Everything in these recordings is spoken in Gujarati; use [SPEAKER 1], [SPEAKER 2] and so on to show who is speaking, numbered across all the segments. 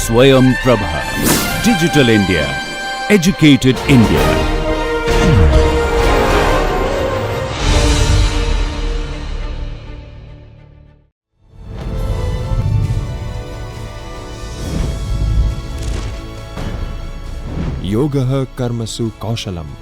[SPEAKER 1] Swayam Prabha. Digital India. Educated India.
[SPEAKER 2] योगः कर्मसु कौशलम्.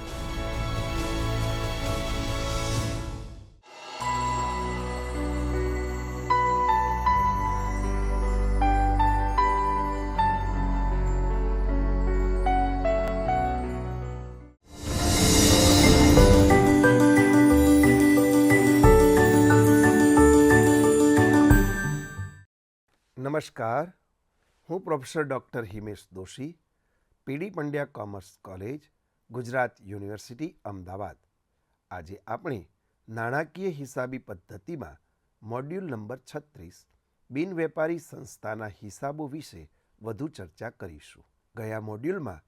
[SPEAKER 3] નમસ્કાર, હું professor doctor Himesh Doshi, PD Pandya commerce college, Gujarat university, Ahmedabad. આજે આપણે નાણાકીય હિસાબી પદ્ધતિમાં મોડ્યુલ નંબર 36 બિનવેપારી સંસ્થાના હિસાબો વિશે વધુ ચર્ચા કરીશું. ગયા મોડ્યુલમાં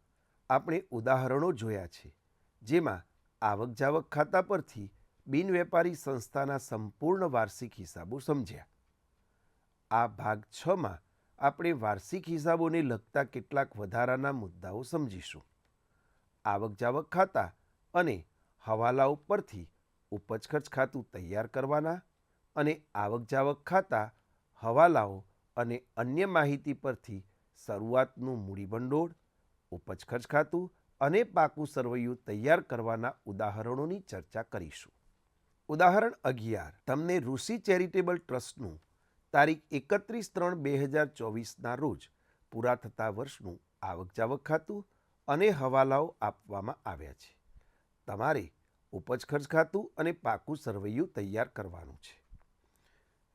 [SPEAKER 3] આપણે ઉદાહરણો જોયા છે, જેમાં આવક જાવક ખાતા પરથી બિનવેપારી સંસ્થાના સંપૂર્ણ વાર્ષિક હિસાબો સમજ્યા. આ ભાગ 6માં આપણે વાર્ષિક હિસાબોને લગતા કેટલાક વધારાના મુદ્દાઓ સમજીશું. આવક જાવક ખાતા અને હવાલાઓ પરથી ઉપજ ખર્ચ ખાતું તૈયાર કરવાના અને આવક જાવક ખાતા, હવાલાઓ અને અન્ય માહિતી પરથી શરૂઆતનું મૂડીભંડોળ, ઉપજ ખર્ચ ખાતું અને પાકું સરવૈયું તૈયાર કરવાના ઉદાહરણોની ચર્ચા કરીશું. ઉદાહરણ 11. તમને ઋષિ ચેરિટેબલ ટ્રસ્ટનું તારીખ 31/3/2024ના રોજ પૂરા થતા વર્ષનું આવક જાવક ખાતું અને હવાલાઓ આપવામાં આવ્યા છે. તમારે ઉપજ ખર્ચ ખાતું અને પાકું સરવૈયું તૈયાર કરવાનું છે.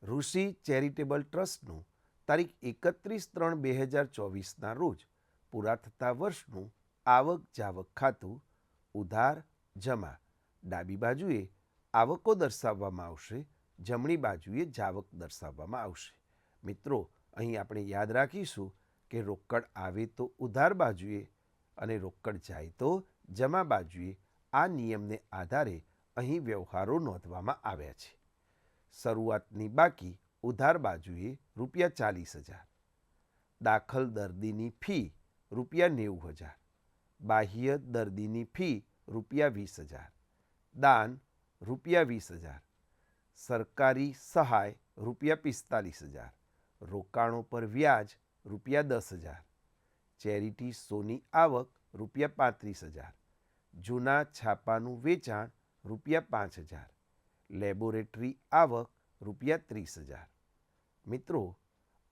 [SPEAKER 3] ઋષિ ચેરિટેબલ ટ્રસ્ટનું તારીખ 31/3/2024ના રોજ પૂરા થતા વર્ષનું આવક જાવક ખાતું ઉધાર જમા. ડાબી બાજુએ આવકો દર્શાવવામાં આવશે, જમણી બાજુએ જાવક દર્શાવવામાં આવશે. મિત્રો, અહીં આપણે યાદ રાખીશું કે રોકડ આવે તો ઉધાર બાજુએ અને રોકડ જાય તો જમા બાજુએ. આ નિયમને આધારે અહીં વ્યવહારો નોંધવામાં આવ્યા છે. શરૂઆતની બાકી ઉધાર બાજુએ ₹40,000, દાખલ દર્દીની ફી ₹90,000, બાહ્ય દર્દીની ફી ₹20,000, દાન ₹20,000, સરકારી સહાય ₹45,000, રોકાણો પર વ્યાજ ₹10,000, ચેરિટી શોની આવક ₹35,000, જૂના છાપાનું વેચાણ ₹5,000, લેબોરેટરી આવક ₹30,000. મિત્રો,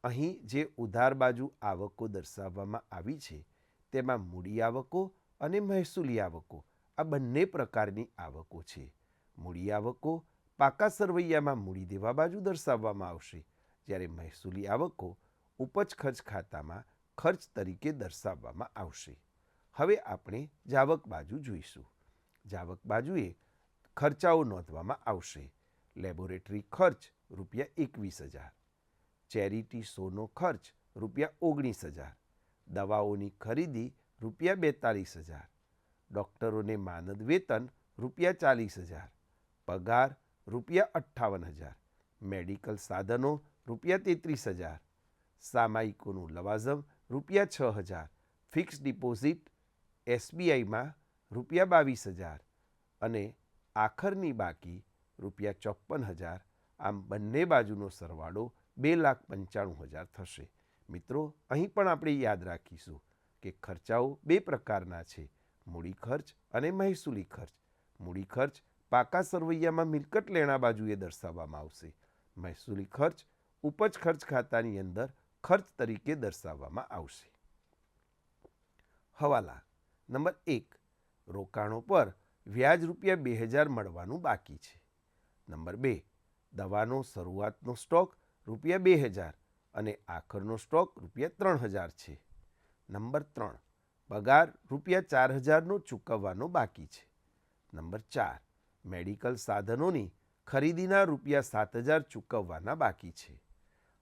[SPEAKER 3] અહીં જે ઉધાર બાજુ આવકો દર્શાવવામાં આવી છે, તેમાં મૂડી આવકો અને મહેસૂલી આવકો આ બંને પ્રકારની આવકો છે. મૂડી આવકો પાકા સરવૈયામાં મૂડી દેવા બાજુ દર્શાવવામાં આવશે, જ્યારે મહેસૂલી આવકો ઉપજ ખર્ચ ખાતામાં ખર્ચ તરીકે દર્શાવવામાં આવશે. હવે આપણે જાવક બાજુ જોઈશું. જાવક બાજુએ ખર્ચાઓ નોંધવામાં આવશે. લેબોરેટરી ખર્ચ ₹21,000, ચેરિટી શોનો ખર્ચ ₹19,000, દવાઓની ખરીદી ₹42,000, ડૉક્ટરોને માનદ વેતન ₹40,000, પગાર ₹58,000, મેડિકલ સાધનો ₹33,000, સામાયિકોનું લવાઝમ ₹6,000, ફિક્સ ડિપોઝિટ SBIમાં ₹22,000 અને આખરની બાકી ₹54,000. આમ બંને બાજુનો સરવાળો 2,95,000 થશે. મિત્રો, અહીં પણ આપણે યાદ રાખીશું કે ખર્ચાઓ બે પ્રકારના છે, મૂડી ખર્ચ અને મહેસૂલી ખર્ચ. મૂડી ખર્ચ પાકા સરવૈયામાં મિલકત લેણા બાજુએ દર્શાવવામાં આવશે. મહેસૂલી ખર્ચ ઉપજ ખર્ચ ખાતાની અંદર ખર્ચ તરીકે દર્શાવવામાં આવશે. હવાલા નંબર 1. રોકાણો પર વ્યાજ ₹2,000 મળવાનું બાકી છે. નંબર 2. દવાનો શરૂઆતનો સ્ટોક ₹2,000 અને આખરનો સ્ટોક ₹3,000 છે. નંબર 3. પગાર ₹4,000નો ચૂકવવાનો બાકી છે. નંબર 4. મેડિકલ સાધનોની ખરીદીના ₹7,000 ચૂકવવાના બાકી છે.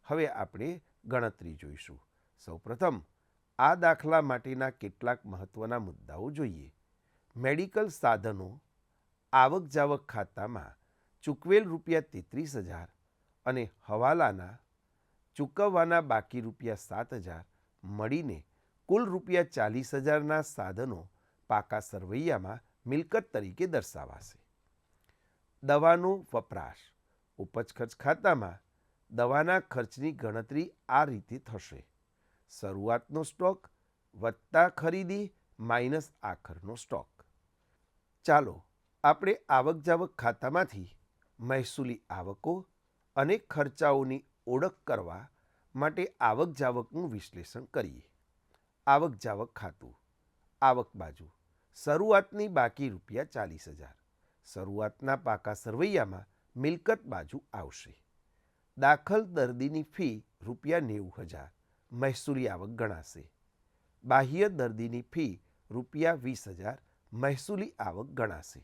[SPEAKER 3] હવે આપણે ગણતરી જોઈશું. સૌપ્રથમ આ દાખલા માટેના કેટલાક મહત્વના મુદ્દાઓ જોઈએ. મેડિકલ સાધનો આવક જાવક ખાતામાં ચૂકવેલ ₹33,000 અને હવાલાના ચૂકવવાના બાકી ₹7,000 મળીને કુલ ₹40,000ના સાધનો પાકા સરવૈયામાં મિલકત તરીકે દર્શાવાશે. દવાનો વપરાશ. ઉપજ ખર્ચ ખાતામાં દવાના ખર્ચની ગણતરી આ રીતે થશે: શરૂઆતનો સ્ટોક વત્તા ખરીદી માઇનસ આખરનો સ્ટોક. ચાલો આપણે આવક જાવક ખાતામાંથી મહેસૂલી આવકો અને ખર્ચાઓની ઓળખ કરવા માટે આવક જાવકનું વિશ્લેષણ કરીએ. આવક જાવક ખાતું. આવક બાજુ. શરૂઆતની બાકી ₹40,000. શરૂઆતના પાકા સરવૈયામાં મિલકત બાજુ આવશે. દાખલ દર્દીની ફી ₹90,000 મહેસૂલી આવક ગણાશે. બાહ્ય દર્દીની ફી ₹20,000 મહેસૂલી આવક ગણાશે.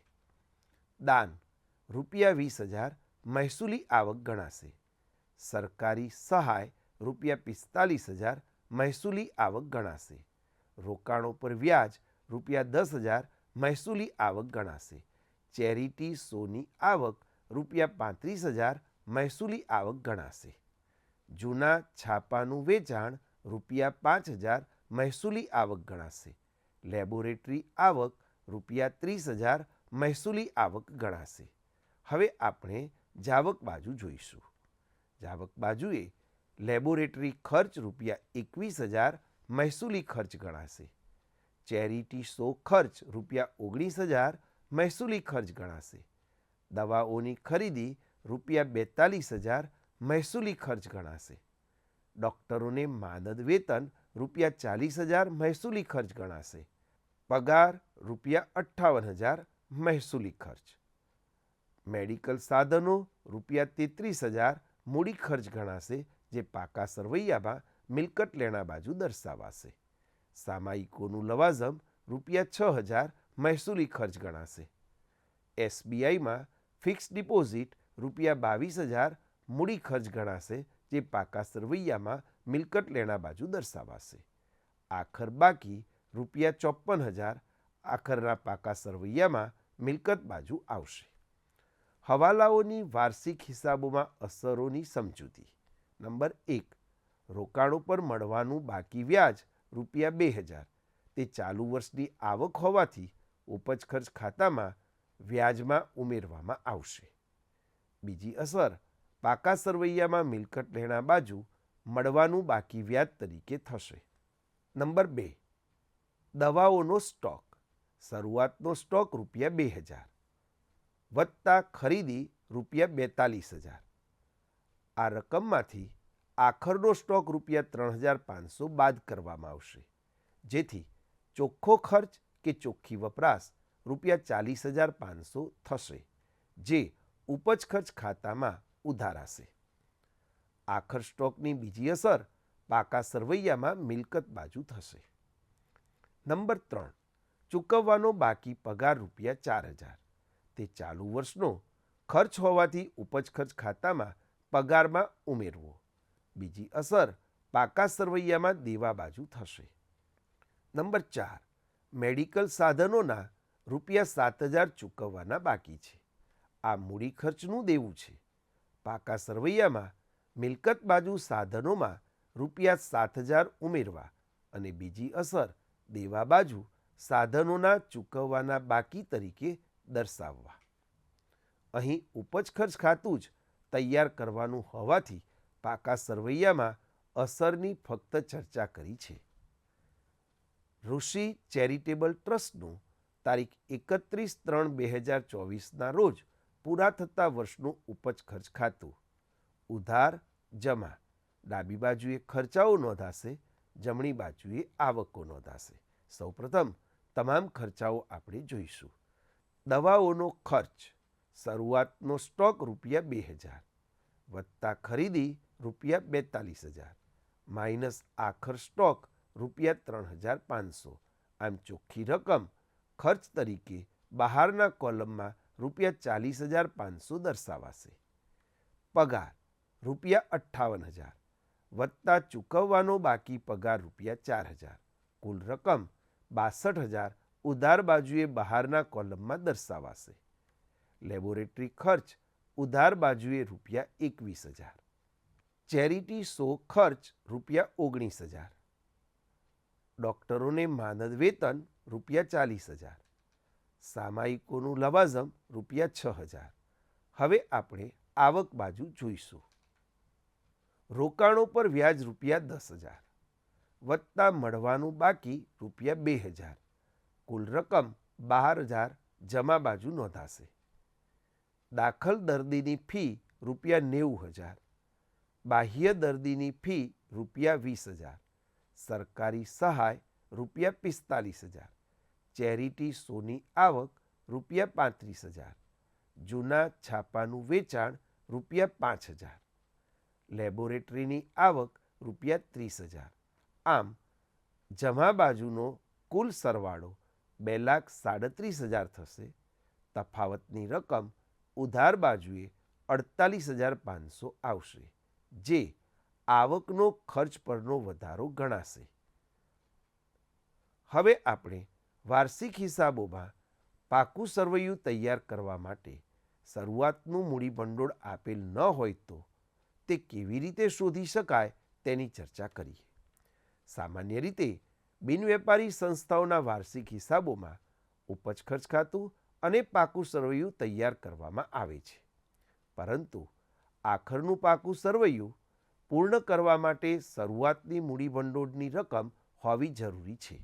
[SPEAKER 3] દાન ₹20,000 મહેસૂલી આવક ગણાશે. સરકારી સહાય ₹45,000 મહેસૂલી આવક ગણાશે. રોકાણો પર વ્યાજ ₹10,000 મહેસૂલી આવક ગણાશે. ચેરિટી શોની આવક ₹35,000 મહેસૂલી આવક ગણાશે. જૂના છાપાનું વેચાણ ₹5,000 મહેસૂલી આવક ગણાશે. લેબોરેટરી આવક ₹30,000 મહેસૂલી આવક ગણાશે. હવે આપણે જાવક બાજુ જોઈશું. જાવક બાજુએ લેબોરેટરી ખર્ચ ₹21,000 મહેસૂલી ખર્ચ ગણાશે. ચેરિટી શો ખર્ચ ₹19,000 મહેસૂલી ખર્ચ ગણાશે. દવાઓની ખરીદી ₹42,000 મહેસૂલી ખર્ચ ગણાશે. ડૉક્ટરોને માનદ વેતન ₹40,000 મહેસૂલી ખર્ચ ગણાશે. પગાર ₹58,000 મહેસૂલી ખર્ચ. મેડિકલ સાધનો ₹33,000 મૂડી ખર્ચ ગણાશે, જે પાકા સરવૈયામાં મિલકત લેણા બાજુ દર્શાવાશે. સામાયિકોનું લવાઝમ ₹6,000 મહેસૂલી ખર્ચ ગણાશે. એસબીઆઈમાં ફિક્સ ડિપોઝિટ ₹22,000 મૂડી ખર્ચ ગણાશે, જે પાકા સરવૈયામાં મિલકત લેણા બાજુ દર્શાવાશે. આખર બાકી ₹54,000 આખરના પાકા સરવૈયામાં મિલકત બાજુ આવશે. હવાલાઓની વાર્ષિક હિસાબોમાં અસરોની સમજૂતી. નંબર 1. રોકાણો પર મળવાનું બાકી વ્યાજ ₹2,000. તે ચાલુ વર્ષની આવક હોવાથી ઉપજ ખર્ચ ખાતામાં વ્યાજમાં ઉમેરવામાં આવશે. બીજી અસર પાકા સરવૈયામાં મિલકત લેણા બાજુ મળવાનું બાકી વ્યાજ તરીકે થશે. નંબર 2. દવાઓનો સ્ટોક. શરૂઆતનો સ્ટોક ₹2,000 વત્તા ખરીદી ₹42,000. આ રકમમાંથી આખરનો સ્ટોક ₹3,500 બાદ કરવામાં આવશે, જેથી ચોખ્ખો ખર્ચ કે ચોખ્ખી વપરાશ ₹40,500 થશે, જે ઉપજ ખર્ચ ખાતામાં ઉધારાશે. આખર સ્ટોકની બીજી અસર પાકા સરવૈયામાં મિલકત બાજુ થશે. નંબર 3. ચૂકવવાનો બાકી પગાર ₹4,000. તે ચાલુ વર્ષનો ખર્ચ હોવાથી ઉપજ ખર્ચ ખાતામાં પગારમાં ઉમેરવો. બીજી અસર પાકા સરવૈયામાં દેવા બાજુ થશે. નંબર 4. મેડિકલ સાધનોના ₹7,000 ચૂકવવાના બાકી છે. આ મૂડી ખર્ચનું દેવું છે. પાકા સરવૈયામાં મિલકત બાજુ સાધનોમાં ₹7,000 ઉમેરવા અને બીજી અસર દેવા બાજુ સાધનોના ચૂકવવાના બાકી તરીકે દર્શાવવા. અહીં ઉપજ ખર્ચ ખાતું જ તૈયાર કરવાનું હોવાથી પાકા સરવૈયામાં અસરની ફક્ત ચર્ચા કરી છે. ઋષિ ચેરિટેબલ ટ્રસ્ટનું તારીખ 31/3/2024ના રોજ પૂરા થતા વર્ષનું ઉપજ ખર્ચ ખાતું. ઉધાર જમા. ડાબી બાજુએ ખર્ચાઓ નોંધાશે, જમણી બાજુએ આવકો નોંધાશે. સૌપ્રથમ તમામ ખર્ચાઓ આપણે જોઈશું. દવાઓનો ખર્ચ. શરૂઆતનો સ્ટોક ₹2,000 વત્તા ખરીદી ₹42,000 માઇનસ આખર સ્ટોક ₹3,500. આમ ચોખ્ખી રકમ ખર્ચ તરીકે બહારના કોલમમાં ₹40,500 દર્શાવાશે. પગાર ₹58,000 વત્તા ચૂકવવાનો બાકી પગાર ₹4,000. કુલ રકમ ₹62,000 ઉધાર બાજુએ બહારના કોલમમાં દર્શાવાશે. લેબોરેટરી ખર્ચ ઉધાર બાજુએ ₹21,000. ચેરિટી શો ખર્ચ ₹19,000. ડૉક્ટરોને માનદ વેતન ₹40,000, સામાયિકોનું લવાઝમ ₹6,000. હવે આપણે આવક બાજુ જોઈશું. રોકાણો પર વ્યાજ ₹10,000 વત્તા મળવાનું બાકી ₹2,000, કુલ રકમ 12,000 જમા બાજુ નોંધાશે. દાખલ દર્દીની ફી ₹90,000, બાહ્ય દર્દીની ફી ₹20,000, સરકારી સહાય ₹45,000, ચેરિટી શોની આવક ₹35,000, જૂના છાપાનું વેચાણ ₹5,000, લેબોરેટરીની આવક ₹30,000. આમ જમા બાજુનો કુલ સરવાળો 2,37,000 થશે. તફાવતની રકમ ઉધાર બાજુએ 48,500 આવશે, જે આવકનો ખર્ચ પરનો વધારો ગણાશે. હવે આપણે વાર્ષિક હિસાબોમાં પાકું સરવૈયું તૈયાર કરવા માટે શરૂઆતનું મૂડીભંડોળ આપેલ ન હોય તો તે કેવી રીતે શોધી શકાય તેની ચર્ચા કરીએ. સામાન્ય રીતે બિનવેપારી સંસ્થાઓના વાર્ષિક હિસાબોમાં ઉપજ ખર્ચ ખાતું અને પાકું સરવૈયું તૈયાર કરવામાં આવે છે. પરંતુ આખરનું પાકું સરવૈયું પૂર્ણ કરવા માટે શરૂઆતની મૂડીભંડોળની રકમ હોવી જરૂરી છે.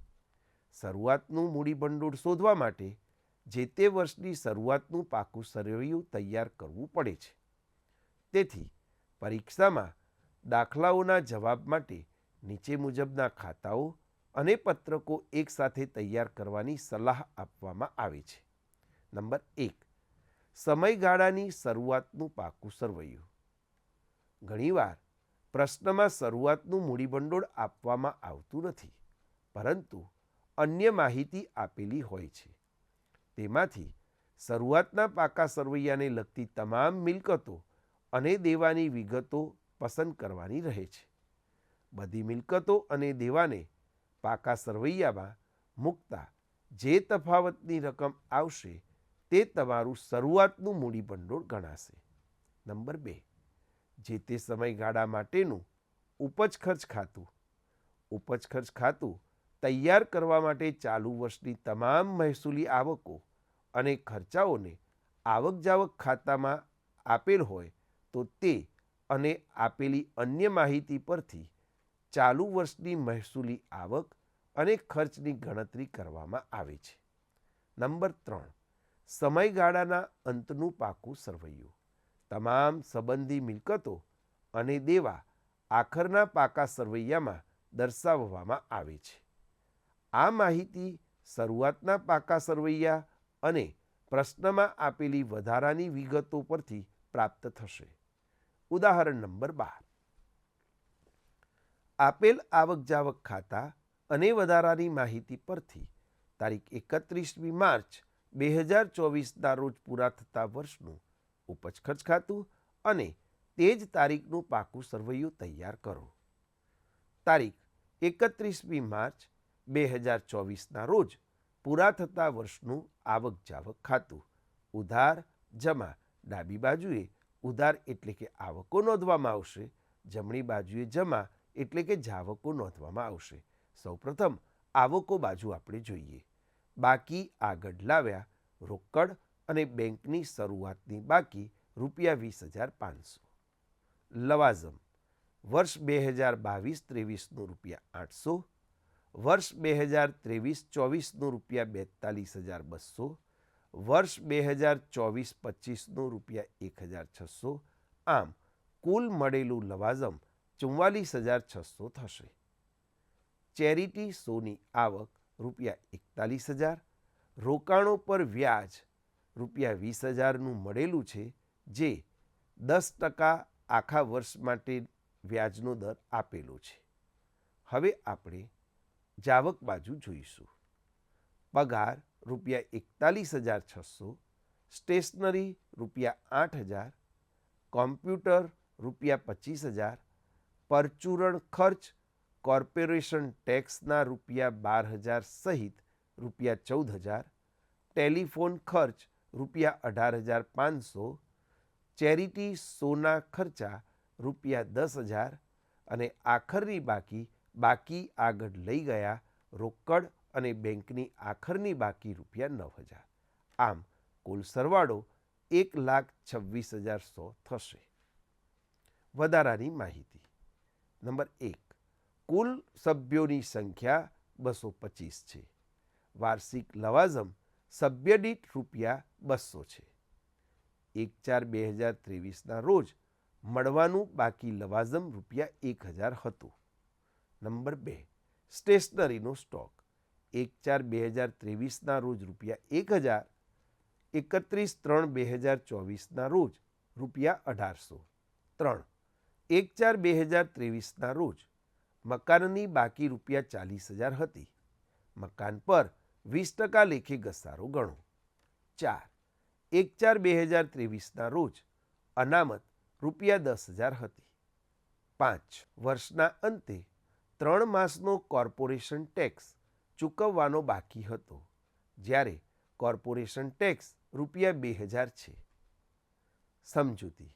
[SPEAKER 3] શરૂઆતનું મૂડીભંડોળ શોધવા માટે જે તે વર્ષની શરૂઆતનું પાકું સરવૈયું તૈયાર કરવું પડે છે. તેથી પરીક્ષામાં દાખલાઓના જવાબ માટે નીચે મુજબના ખાતાઓ અને પત્રકો એકસાથે તૈયાર કરવાની સલાહ આપવામાં આવે છે. નંબર 1. સમયગાળાની શરૂઆતનું પાકું સરવૈયું. ઘણીવાર પ્રશ્નમાં શરૂઆતનું મૂડીભંડોળ આપવામાં આવતું નથી, પરંતુ અન્ય માહિતી આપેલી હોય છે. તેમાંથી શરૂઆતના પાકા સરવૈયાને લગતી તમામ મિલકતો અને દેવાની વિગતો પસંદ કરવાની રહે છે. બધી મિલકતો અને દેવાને પાકા સરવૈયામાં મૂકતા જે તફાવતની રકમ આવશે તે તમારું શરૂઆતનું મૂડીભંડોળ ગણાશે. નંબર 2. જે તે સમયગાળા માટેનું ઉપજ ખર્ચ ખાતું. ઉપજ ખર્ચ ખાતું તૈયાર કરવા માટે ચાલુ વર્ષની તમામ મહેસૂલી આવકો અને ખર્ચાઓને આવક જાવક ખાતામાં આપેલ હોય તો તે અને આપેલી અન્ય માહિતી પરથી ચાલુ વર્ષની મહેસૂલી આવક અને ખર્ચની ગણતરી કરવામાં આવે છે. નંબર 3. સમયગાળાના અંતનું પાકું સરવૈયું. તમામ સંબંધી મિલકતો અને દેવા આખરના પાકા સરવૈયામાં દર્શાવવામાં આવે છે. આ માહિતી શરૂઆતના પાકા સરવૈયા અને પ્રશ્નમાં આપેલી વધારાની વિગતો પરથી પ્રાપ્ત થશે. ઉદાહરણ નંબર 12. આપેલ આવક જાવક ખાતા અને વધારાની માહિતી પરથી તારીખ 31મી માર્ચ 2024ના રોજ પૂરા થતા વર્ષનું ઉપજ ખર્ચ ખાતું અને તે જ તારીખનું પાકું સરવૈયું તૈયાર કરો. તારીખ 31મી માર્ચ 2024ના રોજ પૂરા થતા વર્ષનું આવક જાવક ખાતું. ઉધાર જમા. ડાબી બાજુએ ઉધાર એટલે કે આવકો નોંધવામાં આવશે, જમણી બાજુએ જમા એટલે કે જાવકો નોંધવામાં આવશે. સૌપ્રથમ આવકો બાજુ આપણે જોઈએ. બાકી આગળ લાવ્યા. રોકડ અને બેંકની શરૂઆતની બાકી ₹20,500. લવાઝમ વર્ષ 2022-23નું ₹800, વર્ષ 2023-24નું ₹42,200, વર્ષ 2024-25નું ₹1,600. આમ કુલ મળેલું લવાઝમ 44,600 થશે. ચેરિટી શોની આવક ₹41,000, રોકાણો પર વ્યાજ ₹20,000નું મળેલું છે, જે 10% આખા વર્ષ માટે વ્યાજનો દર આપેલો છે. હવે આપણે જાવક બાજુ જોઈશું. પગાર ₹41,600, સ્ટેશનરી ₹8,000, કોમ્પ્યુટર ₹25,000, પરચુરણ ખર્ચ કોર્પોરેશન ટેક્સના ₹12,000 સહિત ₹14,000, ટેલિફોન ખર્ચ ₹18,500, ચેરિટી શોના ખર્ચા ₹10,000 અને આખરની બાકી આગળ લઈ ગયા રોકડ અને બેંકની આખરની બાકી રૂપિયા 9,000. આમ કુલ સરવાળો 1,26,100 થશે. વધારાની માહિતી. નંબર 1. કુલ સભ્યોની સંખ્યા 225 છે. વાર્ષિક લવાજમ સભ્ય દીઠ રૂપિયા 200 છે. 1/4/2023ના રોજ મળવાનું બાકી લવાજમ રૂપિયા 1,000 હતું. નંબર 2. સ્ટેશનરીનો સ્ટોક 1/4/2023ના રોજ રૂપિયા 1,000, 31/3/2024ના રોજ રૂપિયા 1,800. 3. 1/4/2023ના રોજ મકાનની બાકી રૂપિયા 40,000 હતી. મકાન પર 20% લેખે ઘસારો ગણો. 4. 1/4/2023ના રોજ અનામત રૂપિયા 10,000 હતી. 5. વર્ષના અંતે 3 માસનો કોર્પોરેશન ટેક્સ ચૂકવવાનો બાકી હતો, જ્યારે કોર્પોરેશન ટેક્સ રૂપિયા 2,000 છે. સમજૂતી.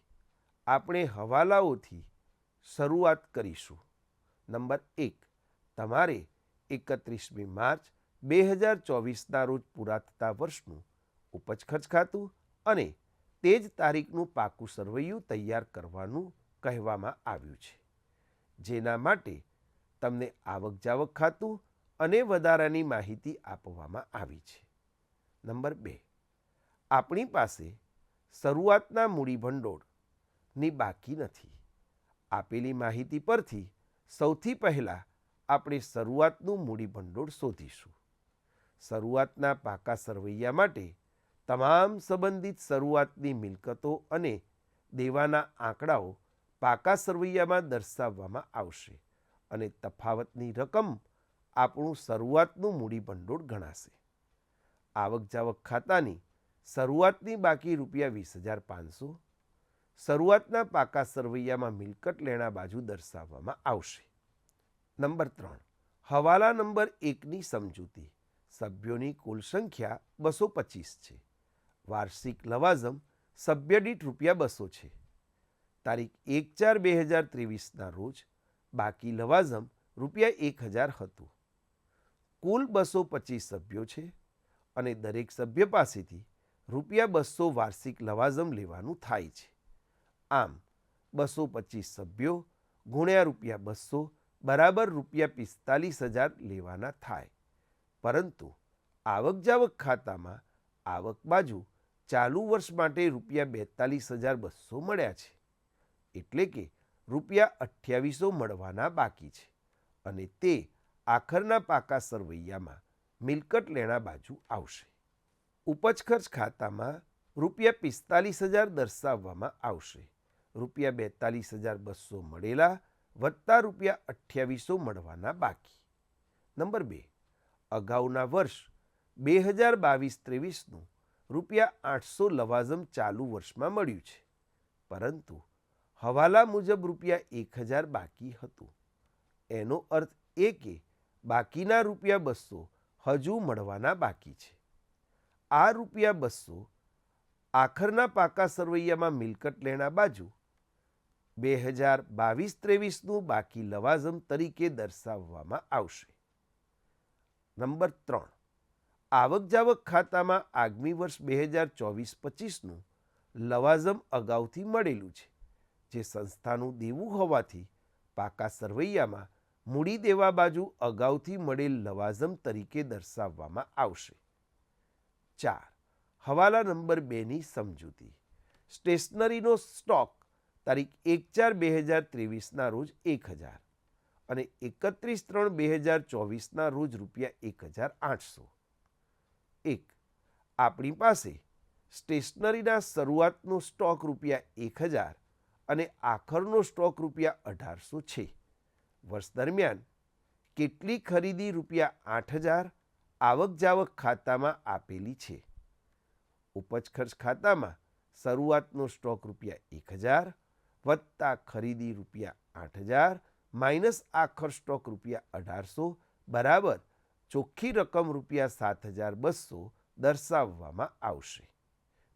[SPEAKER 3] આપણે હવાલાઓથી શરૂઆત કરીશું. નંબર 1. તમારે 31મી માર્ચ 2024ના રોજ પૂરા થતા વર્ષનું ઉપજ ખર્ચ ખાતું અને તે જ તારીખનું પાકું સરવૈયું તૈયાર કરવાનું કહેવામાં આવ્યું છે, જેના માટે તમને આવક જાવક ખાતું અને વધારાની માહિતી આપવામાં આવી છે. નંબર 2. આપણી પાસે શરૂઆતના મૂડી ભંડોળની બાકી નથી. આપેલી માહિતી પરથી સૌથી પહેલાં આપણે શરૂઆતનું મૂડી ભંડોળ શોધીશું. શરૂઆતના પાકા સરવૈયા માટે તમામ સંબંધિત શરૂઆતની મિલકતો અને દેવાના આંકડાઓ પાકા સરવૈયામાં દર્શાવવામાં આવશે અને તફાવતની રકમ આપણું શરૂઆતનું મૂડી ભંડોળ ગણાશે. આવક જાવક ખાતાની શરૂઆતની બાકી રૂપિયા 20,500 શરૂઆતના પાકા સરવૈયામાં મિલકત લેણા બાજુ દર્શાવવામાં આવશે. નંબર 3. હવાલા નંબર 1ની સમજૂતી. સભ્યોની કુલ સંખ્યા 225 છે. વાર્ષિક લવાજમ સભ્ય દીઠ રૂપિયા 200 છે. તારીખ 1/4/2023ના રોજ બાકી લવાજમ રૂપિયા 1,000 હતું. કુલ 225 સભ્યો છે અને દરેક સભ્ય પાસેથી રૂપિયા 200 વાર્ષિક લવાજમ લેવાનું થાય છે. આમ 225 સભ્યો ગુણ્યા રૂપિયા 200 બરાબર રૂપિયા 45,000 લેવાના થાય. પરંતુ આવક જાવક ખાતામાં આવક બાજુ ચાલુ વર્ષ માટે રૂપિયા 42,200 મળ્યા છે, એટલે કે રૂપિયા 2800 મળવાના બાકી છે અને તે આખરના પાકા સરવૈયામાં મિલકત લેણા બાજુ આવશે. ઉપજ ખર્ચ ખાતામાં રૂપિયા 45,000 દર્શાવવામાં આવશે. રૂપિયા 42,200 મળેલા વત્તા રૂપિયા 2800 મળવાના બાકી. નંબર 2. અગાઉના વર્ષ 2022-23નું રૂપિયા 800 લવાજમ ચાલુ વર્ષમાં મળ્યું છે, પરંતુ હવાલા મુજબ રૂપિયા 1,000 બાકી હતું. એનો અર્થ એ કે બાકીના રૂપિયા 200 હજુ મળવાના બાકી છે. આ રૂપિયા 200 આખરના પાકા સરવૈયામાં મિલકત લેણા બાજુ 2022-23નું બાકી લવાજમ તરીકે દર્શાવવામાં આવશે. નંબર 3. આવક જાવક ખાતામાં આગામી વર્ષ 2024-25નું લવાજમ અગાઉથી મળેલું છે, જે સંસ્થાનું દેવું હોવાથી પાકા સરવૈયામાં મૂડી દેવા બાજુ અગાઉથી મળેલ લવાજમ તરીકે દર્શાવવામાં આવશે. 4. હવાલા નંબર 2ની સમજૂતી. સ્ટેશનરીનો સ્ટોક તારીખ 1/4/2023ના રોજ 1,000 અને 31/3/2024ના રોજ રૂપિયા 1,800. 1. આપણી પાસે સ્ટેશનરીના શરૂઆતનો સ્ટોક રૂપિયા 1,000 અને આખરનો સ્ટોક રૂપિયા 1,800 છે. વર્ષ દરમિયાન કેટલી ખરીદી રૂપિયા 8,000 આવક જાવક ખાતામાં આપેલી છે. ઉપજ ખર્ચ ખાતામાં શરૂઆતનો સ્ટોક રૂપિયા 1,000 વત્તા ખરીદી રૂપિયા 8,000 માઇનસ આખર સ્ટોક રૂપિયા 1,800 બરાબર ચોખ્ખી રકમ રૂપિયા 7,200 દર્શાવવામાં આવશે.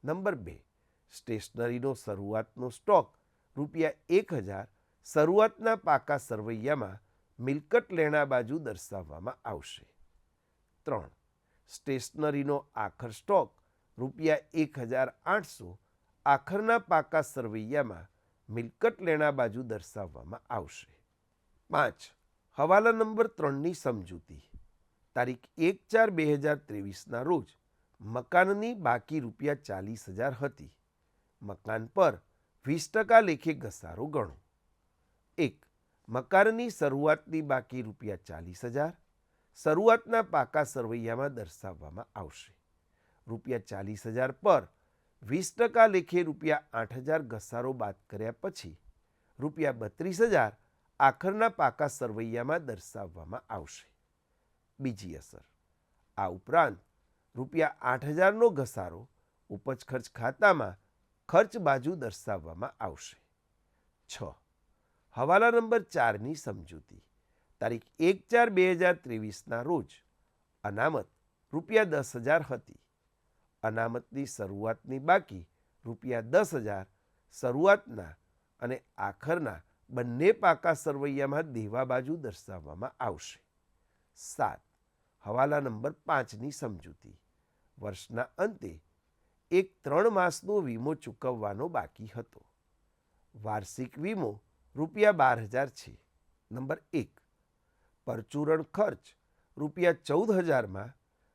[SPEAKER 3] નંબર 2. સ્ટેશનરીનો શરૂઆતનો સ્ટોક રૂપિયા 1,000 શરૂઆતના પાકા સરવૈયામાં મિલકત લેણા બાજુ દર્શાવવામાં આવશે. 3. સ્ટેશનરીનો આખર સ્ટોક ₹1,800 આખરના પાકા સરવૈયામાં મિલકત લેણા બાજુ દર્શાવવામાં આવશે. 5. હવાલા નંબર 3ની સમજૂતી. તારીખ 1/4/2023ના રોજ મકાનની બાકી ₹40,000 હતી. મકાન પર 20% લેખે ઘસારો ગણો. 1. મકાનની શરૂઆતની બાકી ₹40,000 શરૂઆતના પાકા સરવૈયામાં દર્શાવવામાં આવશે. ₹40,000 પર 20% લેખે ₹8,000 ઘસારો બાદ કર્યા પછી ₹32,000 આખરના પાકા સરવૈયામાં દર્શાવવામાં આવશે. બીજી અસર. આ ઉપરાંત ₹8,000નો ઘસારો ઉપજ ખર્ચ ખાતામાં ખર્ચ બાજુ દર્શાવવામાં આવશે. 6. હવાલા નંબર 4ની સમજૂતી. તારીખ 1/4/2023ના રોજ અનામત ₹10,000 હતી. અનામતની શરૂઆતની બાકી ₹10,000 શરૂઆતના અને આખરના બંને પાકા સરવૈયામાં દેવા બાજુ દર્શાવવામાં આવશે. 7. હવાલા નંબર 5ની સમજૂતી. વર્ષના અંતે એક 3 માસનો વીમો ચૂકવવાનો બાકી હતો. વાર્ષિક વીમો ₹12,000 છે. નંબર 1. પરચુરણ ખર્ચ ₹14,000માં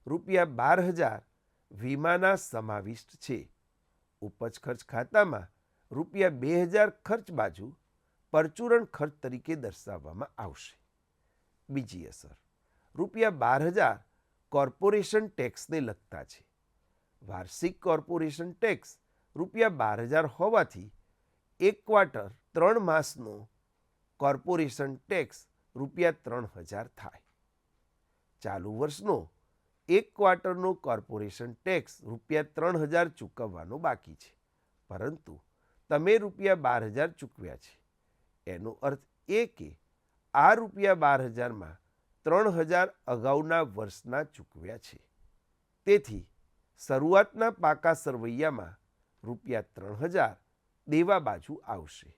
[SPEAKER 3] ₹12,000 વીમાના સમાવિષ્ટ છે. ઉપજ ખર્ચ ખાતામાં ₹2,000 ખર્ચ બાજુ પરચુરણ ખર્ચ તરીકે દર્શાવવામાં આવશે. બીજી અસર. ₹12,000 કોર્પોરેશન ટેક્સને લગતા છે. વાર્ષિક કોર્પોરેશન ટેક્સ ₹12,000 હોવાથી એક ક્વાર્ટર 3 માસનો કોર્પોરેશન ટેક્સ ₹3,000 થાય. ચાલુ વર્ષનો એક ક્વાર્ટરનો કોર્પોરેશન ટેક્સ ₹3,000 ચૂકવવાનો બાકી છે, પરંતુ તમે ₹12,000 ચૂકવ્યા છે. એનો અર્થ એ કે આ ₹12,000માં 3,000 અગાઉના વર્ષના ચૂકવ્યા છે. તેથી શરૂઆતના પાકા સરવૈયામાં ₹3,000 દેવા બાજુ આવશે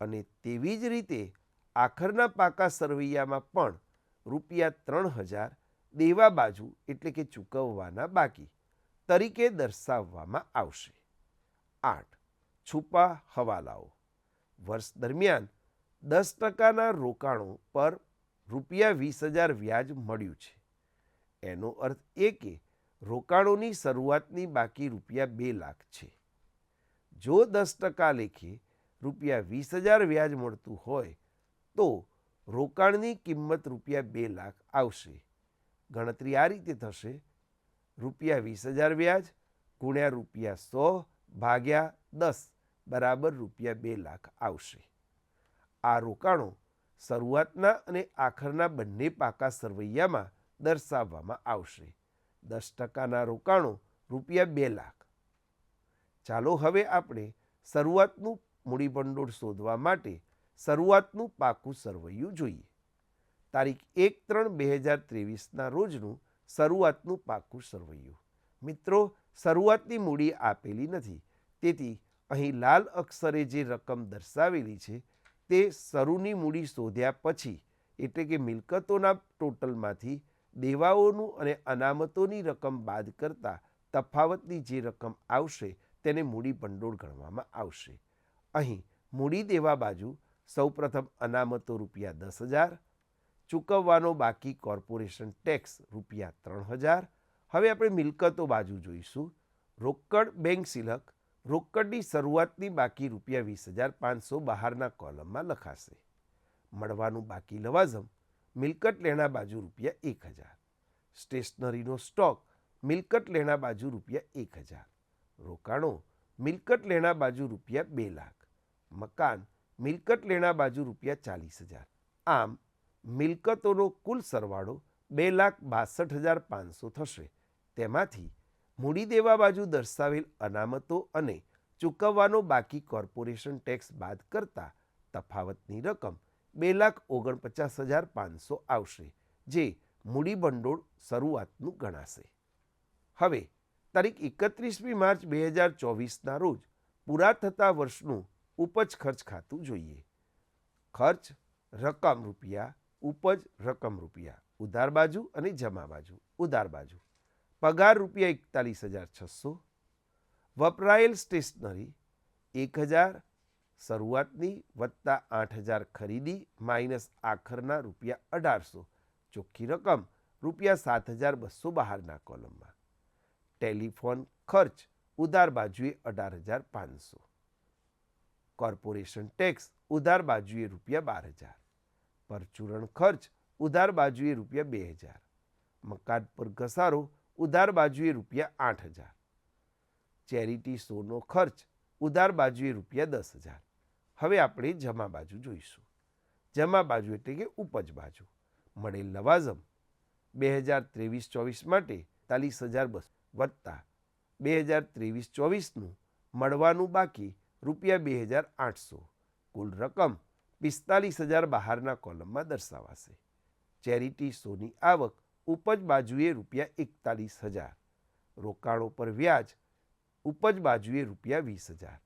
[SPEAKER 3] અને તેવી જ રીતે આખરના પાકા સરવૈયામાં પણ ₹3,000 દેવા બાજુ એટલે કે ચૂકવવાના બાકી તરીકે દર્શાવવામાં આવશે. 8. છુપા હવાલાઓ. વર્ષ દરમિયાન 10%ના રોકાણો પર ₹20,000 વ્યાજ મળ્યું છે. એનો અર્થ એ કે રોકાણોની શરૂઆતની બાકી ₹2,00,000 છે. જો 10% લેખે ₹20,000 વ્યાજ મળતું હોય તો રોકાણની કિંમત ₹2,00,000 આવશે. ગણતરી આ રીતે થશે: ₹20,000 વ્યાજ ગુણ્યા ₹100 ભાગ્યા 10 બરાબર ₹2,00,000 આવશે. આ રોકાણો શરૂઆતના અને આખરના બંને પાકા સરવૈયામાં દર્શાવવામાં આવશે. 10%ના રોકાણો ₹2,00,000. ચાલો હવે આપણે શરૂઆતનું મૂડીભંડોળ શોધવા માટે શરૂઆતનું પાકું સરવૈયું જોઈએ. તારીખ 1/3/2023ના રોજનું શરૂઆતનું પાકું સરવૈયું. મિત્રો, શરૂઆતની મૂડી આપેલી નથી, તેથી અહીં લાલ અક્ષરે જે રકમ દર્શાવેલી છે તે શરૂની મૂડી શોધ્યા પછી એટલે કે મિલકતોના ટોટલમાંથી દેવાઓનું અને અનામતોની રકમ બાદ કરતા તફાવતની જે રકમ આવશે તેને મૂડી ભંડોળ ગણવામાં આવશે. અહીં મૂડી દેવા બાજુ સૌપ્રથમ અનામતો ₹10,000, ચૂકવવાનો બાકી કોર્પોરેશન ટેક્સ ₹3,000. હવે આપણે મિલકતો બાજુ જોઈશું. રોકડ બેંક સિલક. રોકડની શરૂઆતની બાકી ₹20,500 બહારના કોલમમાં લખાશે. મળવાનું બાકી લવાજમ મિલકત લેણા બાજુ ₹1,000. સ્ટેશનરીનો સ્ટોક મિલકત લેણા બાજુ ₹1,000. રોકાણો મિલકત લેણા બાજુ ₹2,00,000. મકાન મિલકત લેણા બાજુ ₹40,000. આમ મિલકતોનો કુલ સરવાળો ₹2,62,500 થશે. તેમાંથી મૂડી દેવા બાજુ દર્શાવેલ અનામતો અને ચૂકવવાનો બાકી કોર્પોરેશન ટેક્સ બાદ કરતા તફાવતની રકમ ₹2,49,500 આવશે, જે મૂડી ભંડોળ શરૂઆતનું ગણાશે. હવે તારીખ 31મી માર્ચ 2024ના રોજ પૂરા થતા વર્ષનું ઉપજ ખર્ચ ખાતું જોઈએ. ખર્ચ રકમ ઉપજ રકમ રૂપિયા ઉધાર બાજુ અને જમા બાજુ. ઉધાર બાજુ પગાર રૂપિયા 41,600, વપરાયેલ સ્ટેશનરી 1,000 શરૂઆતની વત્તા 8,000 ખરીદી માઇનસ આખરના રૂપિયા 1,800, ચોખ્ખી રકમ રૂપિયા 7,200 બહારના કોલમમાં. ટેલિફોન ખર્ચ ઉધાર બાજુએ 18,500, કોર્પોરેશન ટેક્સ ઉધાર બાજુએ રૂપિયા 12,000, પરચુરણ ખર્ચ ઉધાર બાજુએ રૂપિયા 2,000, મકાન પર ઘસારો ઉધાર બાજુએ રૂપિયા 8,000, ચેરિટી શોનો ખર્ચ ઉધાર બાજુએ રૂપિયા 10,000. હવે આપણે જમા બાજુ જોઈશું. જમા બાજુ એટલે કે ઉપજ બાજુ. મળેલ લવાજમ 2023-24 માટે 43,200 વત્તા 2023-24નું મળવાનું બાકી રૂપિયા 2,800, કુલ રકમ 45,000 બહારના કોલમમાં દર્શાવાશે. ચેરિટી શોની આવક ઉપજ બાજુએ રૂપિયા 41,000, રોકાણો પર વ્યાજ ઉપજ બાજુએ રૂપિયા 20,000.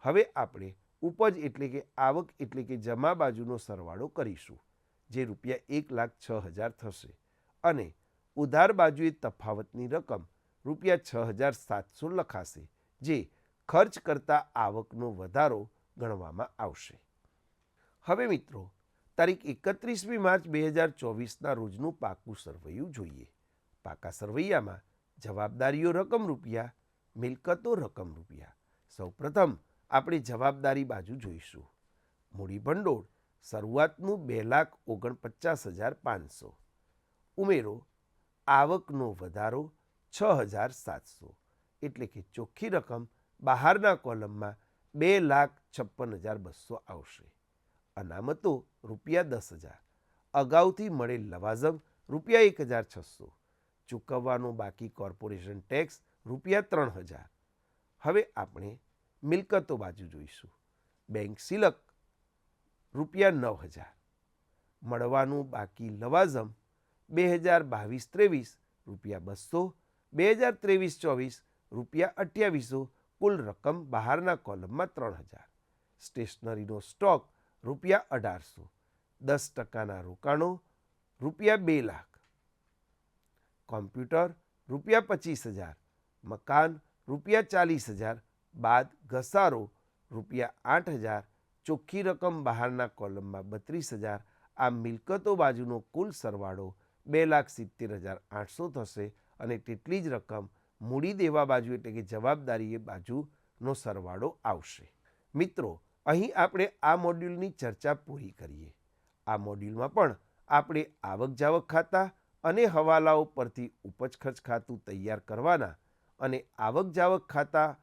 [SPEAKER 3] હવે આપણે ઉપજ એટલે કે આવક એટલે કે જમા બાજુનો સરવાળો કરીશું, જે રૂપિયા 1,06,000 થશે, અને ઉધાર બાજુએ તફાવતની રકમ રૂપિયા 6,700 લખાશે, જે ખર્ચ કરતાં આવકનો વધારો ગણવામાં આવશે. હવે મિત્રો, તારીખ 31મી માર્ચ 2024ના રોજનું પાકું સરવૈયું જોઈએ. પાકા સરવૈયામાં જવાબદારીઓ રકમ રૂપિયા, મિલકતો રકમ રૂપિયા. સૌપ્રથમ આપણે જવાબદારી બાજુ જોઈશું. મૂડી ભંડોળ શરૂઆતનું 2,49,500, ઉમેરો આવકનો વધારો 6,700, એટલે કે ચોખ્ખી રકમ બહારના કોલમમાં 2,56,200 આવશે. અનામતો રૂપિયા 10,000, અગાઉથી મળેલ લવાજમ રૂપિયા 1,600, ચૂકવવાનો બાકી કોર્પોરેશન ટેક્સ રૂપિયા 3,000. હવે આપણે મિલકતો બાજુ જોઈશું. બેંક સિલક રૂપિયા 9,000, મળવાનું બાકી લવાજમ 2022-23 રૂપિયા 200, 2023-24 રૂપિયા 2800, કુલ રકમ બહારના કોલમમાં 3,000. સ્ટેશનરીનો સ્ટોક રૂપિયા 1,800, 10%ના રોકાણો રૂપિયા 2,00,000, કોમ્પ્યુટર રૂપિયા 25,000, મકાન રૂપિયા 40,000 બાદ ઘસારો રૂપિયા 8,000, ચોખ્ખી રકમ બહારના કોલમમાં 32,000. આ મિલકતો બાજુનો કુલ સરવાળો 2,70,800 થશે, અને તેટલી જ રકમ મૂડી દેવા બાજુ એટલે કે જવાબદારી બાજુનો સરવાળો આવશે. મિત્રો, અહીં આપણે આ મોડ્યુલની ચર્ચા પૂરી કરીએ. આ મોડ્યુલમાં પણ આપણે આવક જાવક ખાતા અને હવાલાઓ પરથી ઉપજ ખર્ચ ખાતું તૈયાર કરવાના, અને આવક જાવક ખાતા,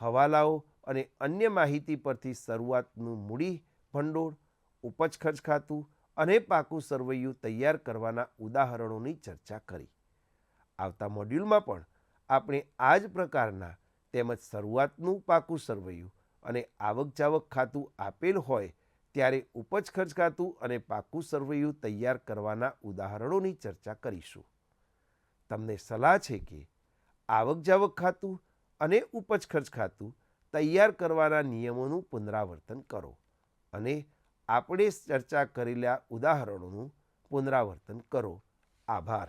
[SPEAKER 3] હવાલાઓ અને અન્ય માહિતી પરથી શરૂઆતનું મૂડી ભંડોળ, ઉપજ ખર્ચ ખાતું અને પાકું સરવૈયું તૈયાર કરવાના ઉદાહરણોની ચર્ચા કરી. આવતા મોડ્યુલમાં પણ આપણે આ જ પ્રકારના તેમજ શરૂઆતનું પાકું સરવૈયું અને આવક જાવક ખાતું આપેલ હોય ત્યારે ઉપજ ખર્ચ ખાતું અને પાકું સરવૈયું તૈયાર કરવાના ઉદાહરણોની ચર્ચા કરીશું. તમને સલાહ છે કે આવક જાવક ખાતું અને ઉપજ ખર્ચ ખાતું તૈયાર કરવાના નિયમોનું પુનરાવર્તન કરો અને આપણે ચર્ચા કરેલા ઉદાહરણોનું પુનરાવર્તન કરો. આભાર.